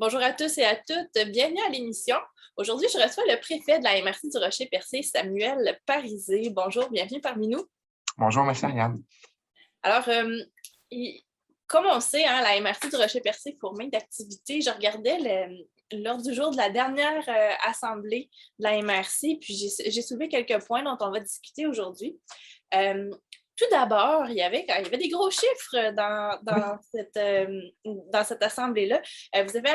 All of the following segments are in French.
Bonjour à tous et à toutes, bienvenue à l'émission. Aujourd'hui, je reçois le préfet de la MRC du Rocher-Percé, Samuel Parisé. Bonjour, bienvenue parmi nous. Bonjour, merci Ariane. Alors, comme on sait, la MRC du Rocher-Percé fourmille d'activités. Je regardais l'ordre du jour de la dernière assemblée de la MRC, puis j'ai soulevé quelques points dont on va discuter aujourd'hui. Tout d'abord, il y avait des gros chiffres dans cette assemblée-là. Vous avez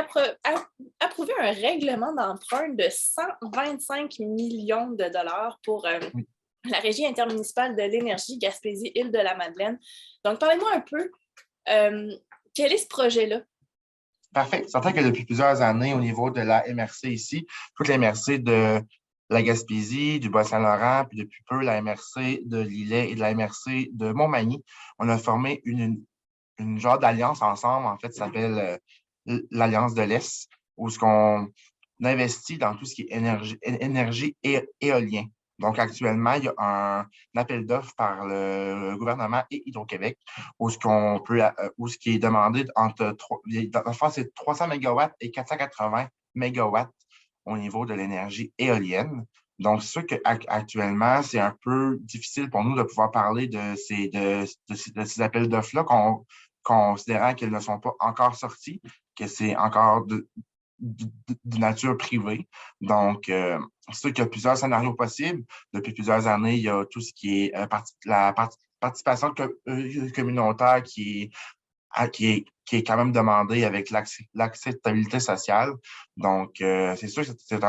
approuvé un règlement d'emprunt de 125 millions de dollars pour la Régie intermunicipale de l'énergie Gaspésie-Île-de-la-Madeleine. Donc, parlez-moi un peu, quel est ce projet-là? Parfait. C'est certain que depuis plusieurs années, au niveau de la MRC ici, toute la MRC de la Gaspésie, du Bas-Saint-Laurent, puis depuis peu, la MRC de Lillet et de la MRC de Montmagny, on a formé une genre d'alliance ensemble, en fait, ça s'appelle l'Alliance de l'Est, où ce qu'on investit dans tout ce qui est énergie et éolien. Donc, actuellement, il y a un appel d'offres par le gouvernement et Hydro-Québec où ce qui est demandé c'est 300 MW et 480 MW au niveau de l'énergie éolienne. Donc, c'est sûr qu'actuellement, c'est un peu difficile pour nous de pouvoir parler de ces appels d'offres-là, considérant qu'elles ne sont pas encore sorties, que c'est encore de nature privée. Donc, c'est sûr qu'il y a plusieurs scénarios possibles. Depuis plusieurs années, il y a tout ce qui est la participation communautaire qui est quand même demandée avec l'acceptabilité sociale. Donc, c'est sûr que c'est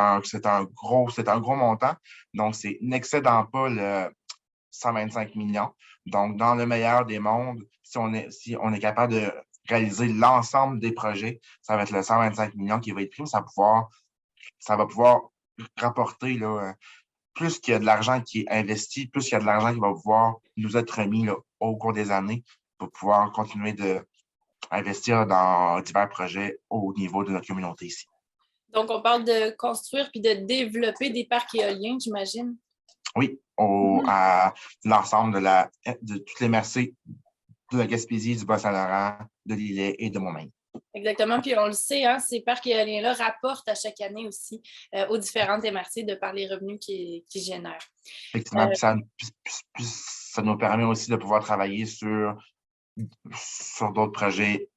un gros montant. Donc, c'est n'excédant pas le 125 millions. Donc, dans le meilleur des mondes, si on est capable de réaliser l'ensemble des projets, ça va être le 125 millions qui va être pris. Ça va pouvoir rapporter là, plus qu'il y a de l'argent qui est investi, plus qu'il y a de l'argent qui va pouvoir nous être remis là, au cours des années pour pouvoir continuer d'investir dans divers projets au niveau de notre communauté ici. Donc, on parle de construire puis de développer des parcs éoliens, j'imagine. Oui, à l'ensemble de toutes les MRC de la Gaspésie, du Bas-Saint-Laurent, de Lillet et de Montmagny. Exactement, puis on le sait, ces parcs éoliens-là rapportent à chaque année aussi aux différentes MRC de par les revenus qu'ils génèrent. Effectivement, puis ça nous permet aussi de pouvoir travailler sur d'autres projets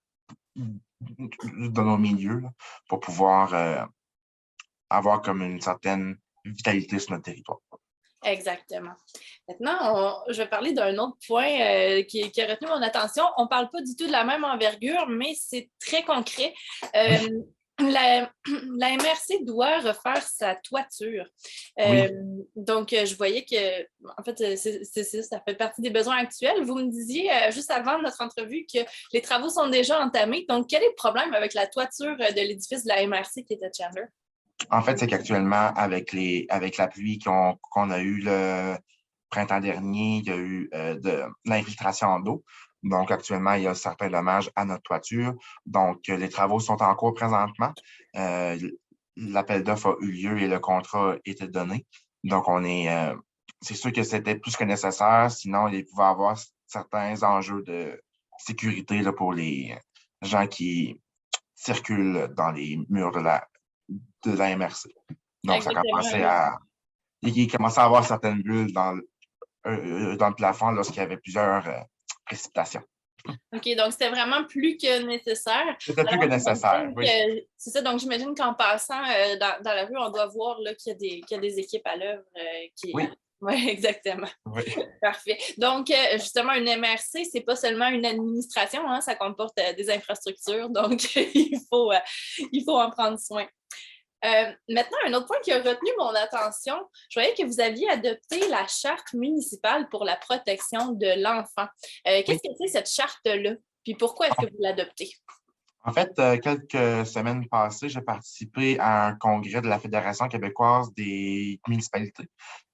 dans nos milieux là, pour pouvoir avoir comme une certaine vitalité sur notre territoire. Exactement. Maintenant, je vais parler d'un autre point qui a retenu mon attention. On ne parle pas du tout de la même envergure, mais c'est très concret. La MRC doit refaire sa toiture. Oui. Donc, je voyais que, en fait, ça fait partie des besoins actuels. Vous me disiez juste avant notre entrevue que les travaux sont déjà entamés. Donc, quel est le problème avec la toiture de l'édifice de la MRC qui est à Chandler? En fait, c'est qu'actuellement, avec la pluie qu'on a eue le printemps dernier, il y a eu de l'infiltration d'eau. Donc, actuellement, il y a certains dommages à notre toiture. Donc, les travaux sont en cours présentement. L'appel d'offres a eu lieu et le contrat a été donné. Donc, c'est sûr que c'était plus que nécessaire. Sinon, il pouvait y avoir certains enjeux de sécurité là, pour les gens qui circulent dans les murs de la MRC. Donc, il commençait à avoir certaines bulles dans le plafond lorsqu'il y avait plusieurs précipitations. OK, donc c'était vraiment plus que nécessaire. C'était plus que nécessaire, oui. C'est ça, donc j'imagine qu'en passant dans la rue, on doit voir là, qu'il y a des équipes à l'œuvre. Oui. Oui, exactement. Oui. Parfait. Donc, justement, une MRC, c'est pas seulement une administration, ça comporte des infrastructures, donc il faut en prendre soin. Maintenant, un autre point qui a retenu mon attention, je voyais que vous aviez adopté la charte municipale pour la protection de l'enfant. Qu'est-ce que c'est cette charte-là? Puis pourquoi est-ce que vous l'adoptez? En fait, quelques semaines passées, j'ai participé à un congrès de la Fédération québécoise des municipalités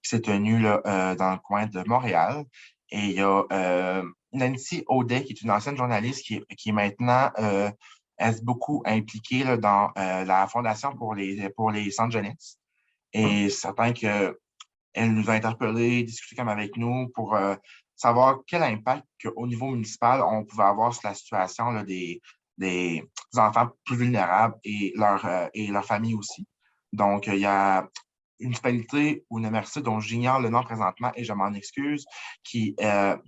qui s'est tenu là, dans le coin de Montréal. Et il y a Nancy Audet, qui est une ancienne journaliste qui est maintenant est beaucoup impliquée là, dans la Fondation pour les centres jeunesse. Et c'est certain qu'elle nous a interpellés, discuté comme avec nous pour savoir quel impact au niveau municipal on pouvait avoir sur la situation là, des des enfants plus vulnérables et leur famille aussi. Donc, il y a une municipalité ou une MRC dont j'ignore le nom présentement et je m'en excuse, qui a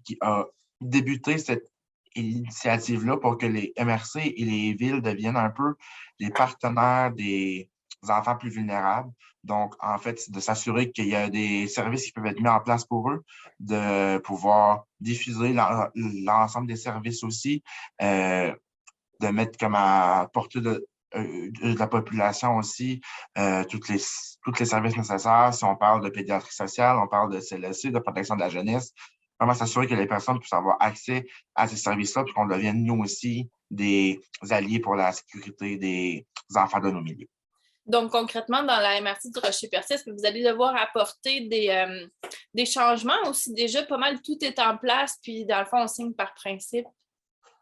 débuté cette initiative-là pour que les MRC et les villes deviennent un peu les partenaires des enfants plus vulnérables. Donc, en fait, de s'assurer qu'il y a des services qui peuvent être mis en place pour eux, de pouvoir diffuser l'ensemble des services aussi, de mettre comme à portée de la population aussi tous les services nécessaires. Si on parle de pédiatrie sociale, on parle de CLSC, de protection de la jeunesse, vraiment s'assurer que les personnes puissent avoir accès à ces services-là, puis qu'on devienne, nous aussi, des alliés pour la sécurité des enfants de nos milieux. Donc, concrètement, dans la MRC du Rocher-Percé, est-ce que vous allez devoir apporter des changements aussi? Déjà, pas mal tout est en place, puis dans le fond, on signe par principe.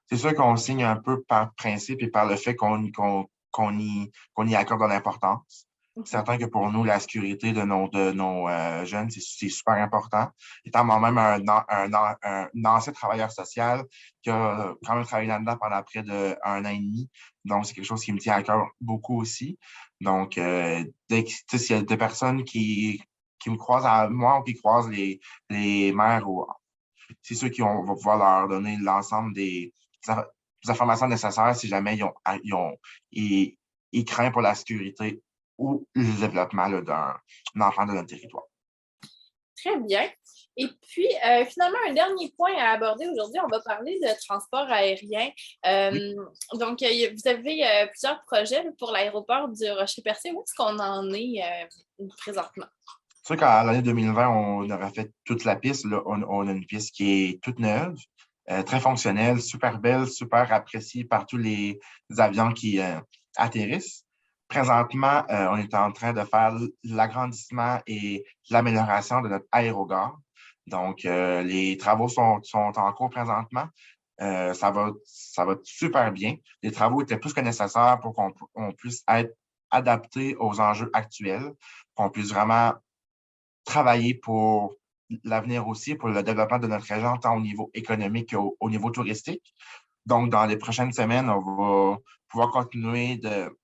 C'est sûr qu'on signe un peu par principe et par le fait qu'on y accorde de l'importance. C'est certain que pour nous, la sécurité de nos jeunes, c'est super important. Étant moi-même un ancien travailleur social qui a quand même travaillé là-dedans pendant près d'1 an et demi. Donc, c'est quelque chose qui me tient à cœur beaucoup aussi. Donc, s'il y a des personnes qui me croisent à moi ou qui croisent les mères, c'est ceux qui vont pouvoir leur donner l'ensemble des informations nécessaires si jamais ils craignent pour la sécurité ou le développement d'un enfant de notre territoire. Très bien. Et puis, finalement, un dernier point à aborder aujourd'hui, on va parler de transport aérien. Oui. Donc, vous avez plusieurs projets pour l'aéroport du Rocher-Percé. Où est-ce qu'on en est présentement? C'est sûr qu'à l'année 2020, on aurait fait toute la piste. Là, on a une piste qui est toute neuve, très fonctionnelle, super belle, super appréciée par tous les avions qui atterrissent. Présentement, on est en train de faire l'agrandissement et l'amélioration de notre aérogare. Donc, les travaux sont en cours présentement. Ça va super bien. Les travaux étaient plus que nécessaires pour qu'on puisse être adapté aux enjeux actuels, qu'on puisse vraiment travailler pour l'avenir aussi, pour le développement de notre région, tant au niveau économique qu'au niveau touristique. Donc, dans les prochaines semaines, on va pouvoir continuer de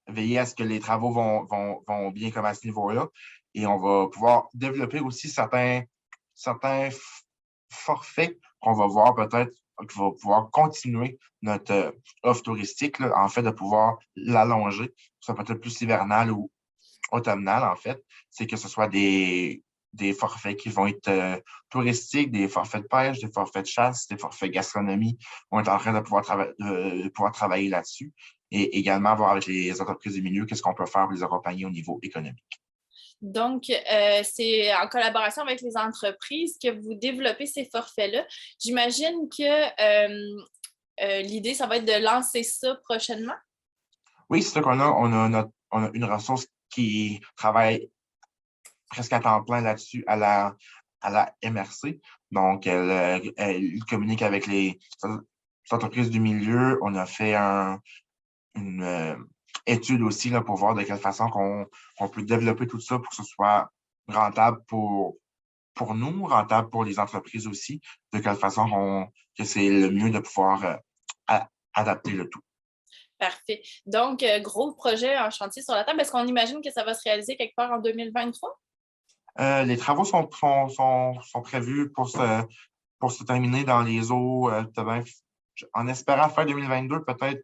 veiller à ce que les travaux vont bien comme à ce niveau-là. Et on va pouvoir développer aussi certains forfaits qu'on va voir peut-être, qui va pouvoir continuer notre offre touristique, là, en fait, de pouvoir l'allonger. Ça peut être plus hivernal ou automnal, en fait. C'est que ce soit des forfaits qui vont être touristiques, des forfaits de pêche, des forfaits de chasse, des forfaits gastronomie. On est en train de pouvoir travailler là-dessus et également voir avec les entreprises du milieu qu'est-ce qu'on peut faire pour les accompagner au niveau économique. Donc, c'est en collaboration avec les entreprises que vous développez ces forfaits-là. J'imagine que l'idée, ça va être de lancer ça prochainement? Oui, c'est ça qu'on a. On a une ressource qui travaille presque à temps plein là-dessus à la MRC. Donc, elle communique avec les entreprises du milieu. On a fait une étude aussi là, pour voir de quelle façon qu'on peut développer tout ça pour que ce soit rentable pour nous, rentable pour les entreprises aussi, de quelle façon que c'est le mieux de pouvoir adapter le tout. Parfait. Donc, gros projet en chantier sur la table. Est-ce qu'on imagine que ça va se réaliser quelque part en 2023? Les travaux sont prévus pour se terminer dans les eaux, en espérant faire 2022, peut-être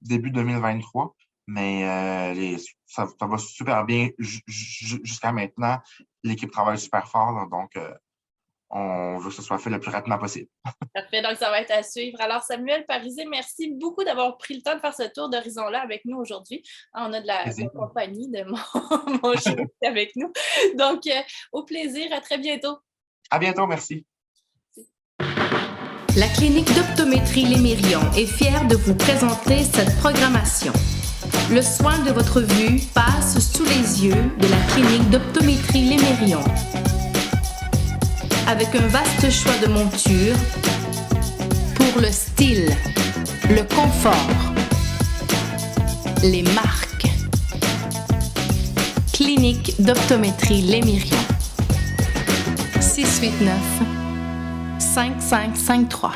début 2023, mais ça va super bien jusqu'à maintenant. L'équipe travaille super fort, là, donc on veut que ce soit fait le plus rapidement possible. Parfait, donc ça va être à suivre. Alors, Samuel Parisé, merci beaucoup d'avoir pris le temps de faire ce tour d'horizon-là avec nous aujourd'hui. On a de la compagnie de mon chéri avec nous. Donc, au plaisir, à très bientôt. À bientôt, merci. La clinique d'optométrie Lémirion est fière de vous présenter cette programmation. Le soin de votre vue passe sous les yeux de la clinique d'optométrie Lémirion. Avec un vaste choix de montures pour le style, le confort, les marques. Clinique d'optométrie Lémirion. 689 5553.